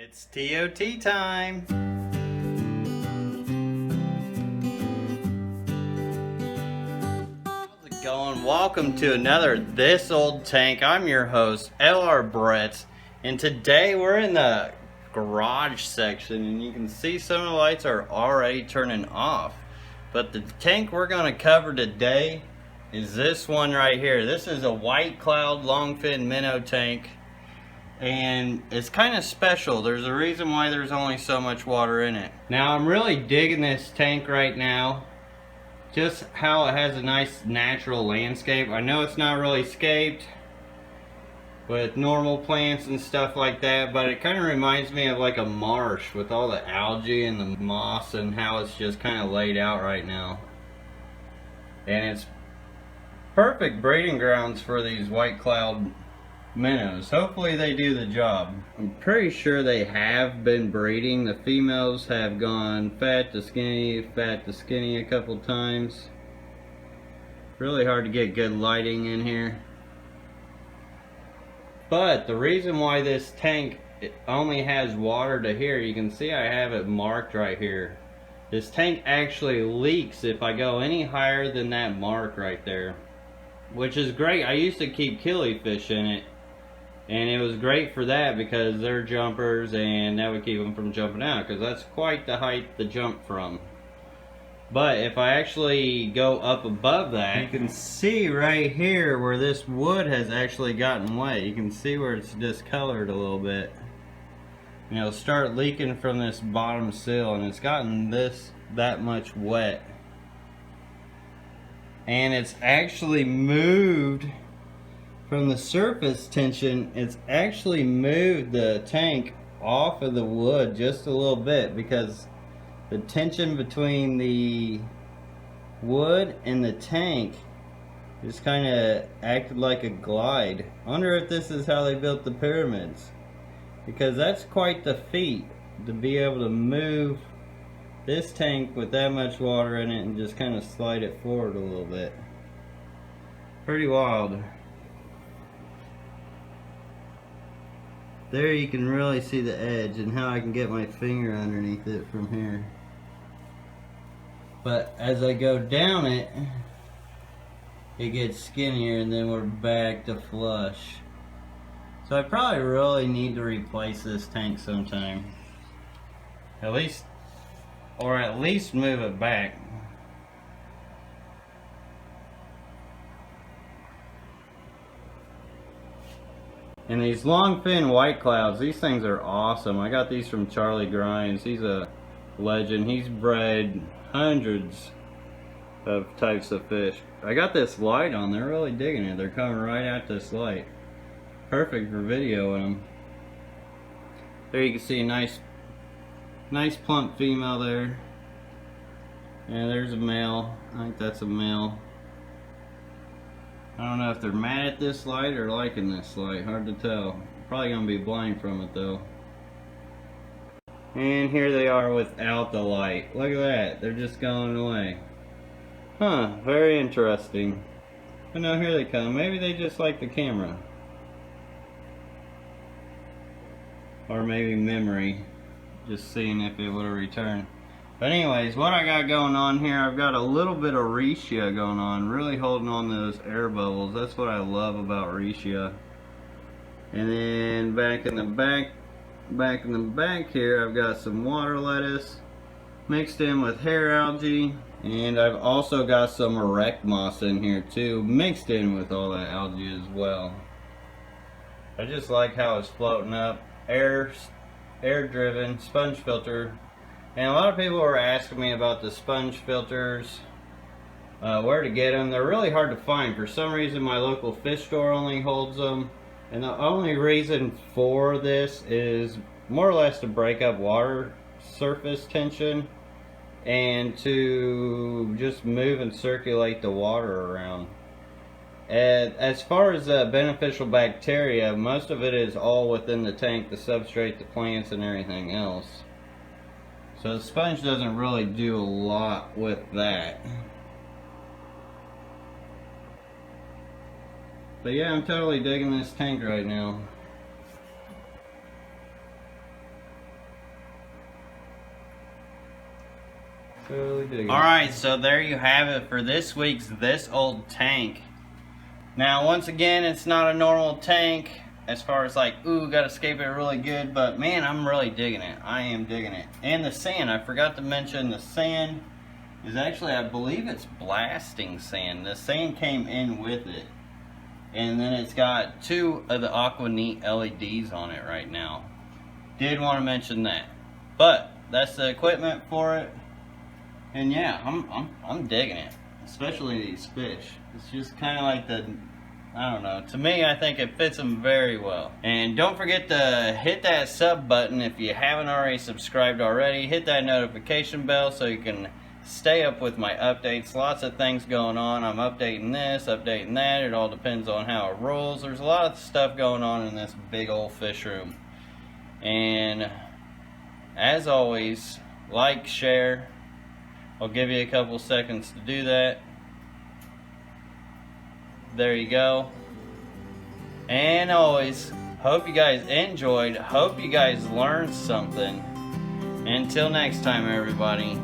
It's TOT time! How's it going? Welcome to another This Old Tank. I'm your host, LR Brett, and today we're in the garage section, and you can see some of the lights are already turning off. But the tank we're going to cover today is this one right here. This is a White Cloud Longfin minnow tank. And it's kind of special. There's a reason why there's only so much water in it. Now I'm really digging this tank right now. Just how it has a nice natural landscape. I know it's not really scaped with normal plants and stuff like that, but it kind of reminds me of like a marsh with all the algae and the moss and how it's just kind of laid out right now. And it's perfect breeding grounds for these white cloud minnows. Hopefully they do the job. I'm pretty sure they have been breeding. The females have gone fat to skinny a couple times. Really hard to get good lighting in here. But the reason why this tank only has water to here, you can see I have it marked right here. This tank actually leaks if I go any higher than that mark right there, which is great. I used to keep killifish in it, and it was great for that because they're jumpers and that would keep them from jumping out, because that's quite the height to jump from. But if I actually go up above that, you can see right here where this wood has actually gotten wet. You can see where it's discolored a little bit. And it'll start leaking from this bottom sill, and it's gotten that much wet. And it's actually moved from the surface tension. It's actually moved the tank off of the wood just a little bit, because the tension between the wood and the tank just kind of acted like a glide. I wonder if this is how they built the pyramids, because that's quite the feat to be able to move this tank with that much water in it and just kind of slide it forward a little bit. Pretty wild. There you can really see the edge and how I can get my finger underneath it from here. But as I go down it, it gets skinnier, and then we're back to flush. So I probably really need to replace this tank sometime. At least move it back. And these Longfin white clouds, these things are awesome. I got these from Charlie Grimes. He's a legend. He's bred hundreds of types of fish. I got this light on. They're really digging it. They're coming right at this light. Perfect for videoing them. There you can see a nice plump female there. And there's a male. I think that's a male. I don't know if they're mad at this light or liking this light. Hard to tell. Probably gonna be blind from it though. And here they are without the light. Look at that. They're just going away. Huh. Very interesting. But now here they come. Maybe they just like the camera. Or maybe memory. Just seeing if it would return. But anyways, what I got going on here, I've got a little bit of Rhesia going on, really holding on to those air bubbles. That's what I love about Rhesia. And then back in the back here, I've got some water lettuce mixed in with hair algae, and I've also got some erect moss in here too, mixed in with all that algae as well. I just like how it's floating up, air driven sponge filter. And a lot of people were asking me about the sponge filters, where to get them. They're really hard to find. For some reason my local fish store only holds them, and the only reason for this is more or less to break up water surface tension and to just move and circulate the water around. And as far as beneficial bacteria, most of it is all within the tank, the substrate, the plants, and everything else. So the sponge doesn't really do a lot with that. But yeah, I'm totally digging this tank right now. Totally digging it. Alright, so there you have it for this week's This Old Tank. Now, once again, it's not a normal tank as far as like, ooh, gotta scape it really good, but man, I'm really digging it. I am digging it. And the sand, I forgot to mention, the sand is actually, I believe it's blasting sand. The sand came in with it. And then it's got 2 of the Aqua Neat LEDs on it right now. Did want to mention that. But that's the equipment for it. And yeah, I'm digging it. Especially these fish. It's just kind of like the, I don't know. To me, I think it fits them very well. And don't forget to hit that sub button if you haven't already subscribed already. Hit that notification bell so you can stay up with my updates. Lots of things going on. I'm updating this, updating that. It all depends on how it rolls. There's a lot of stuff going on in this big old fish room. And as always, like, share. I'll give you a couple seconds to do that. There you go. And always, hope you guys enjoyed. Hope you guys learned something. Until next time, everybody.